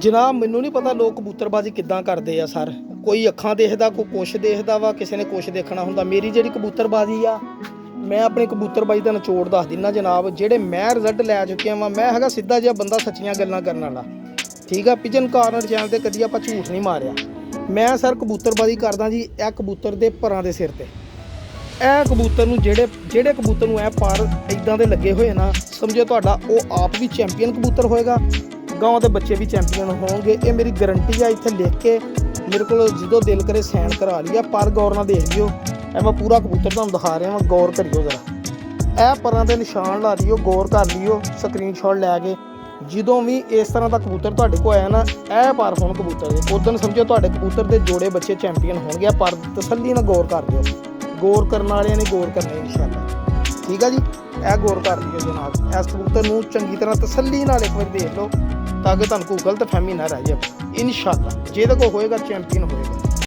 जनाब मैनू नहीं पता लोग कबूतरबाजी किद्दां करदे आ सर। कोई अखां देखदा, कोई कुछ देखदा वा, किसी ने कुछ देखना हुंदा। मेरी जिहड़ी कबूतरबाजी आ, मैं अपनी कबूतरबाजी दा निचोड़ दस दिना जनाब। जिहड़े मैं रिजल्ट लै चुकिया वां, मैं हैगा सीधा जिहा बंदा, सच्चियां गल्लां करन वाला। ठीक है, पिजन कार्नर चैनल ते कदी आपां झूठ नहीं मारिया। मैं सर कबूतरबाजी करदा जी ਇਹ कबूतर ਦੇ ਪਰਾਂ ਦੇ ਸਿਰ ਤੇ। ਇਹ ਕਬੂਤਰ ਨੂੰ ਜਿਹੜੇ ਕਬੂਤਰ ਨੂੰ ਇਹ ਪਰ ਇਦਾਂ ਦੇ ਲੱਗੇ ਹੋਏ ਨਾ, ਸਮਝੋ ਤੁਹਾਡਾ ਉਹ ਆਪ ਵੀ ਚੈਂਪੀਅਨ ਕਬੂਤਰ ਹੋਏਗਾ, गाँव के बच्चे भी चैंपीयन होंगे। ये मेरी गारंटी है। इत्थे लिख के मेरे को जो दिल करे सैन करा लिया। पर गौर ना देख लियो, मैं पूरा कबूतर तुहानूं दिखा रहा हाँ, गौर करियो जरा। यह परां दे निशान ला लियो, गौर कर लियो, स्क्रीनशॉट लैके। जो भी इस तरह का कबूतर तुहाडे कोल आया ना, यह पर होण कबूतर दे, उदन समझो तुहाडे कबूतर दे जोड़े बच्चे चैंपीयन होणगे। पर तसल्ली नाल गौर कर लियो, गौर करने वालियां ने गौर करनी इंशाअल्लाह। ठीक है जी, यह गौर कर लियो जनाब। इस कबूतर नूं चंगी तरह तसल्ली नाल एक बार देख लो, ताकि तुहानूं कोई गलत फहमी ना रह जाए। इंशाअल्लाह जेदे कोल होएगा चैंपीयन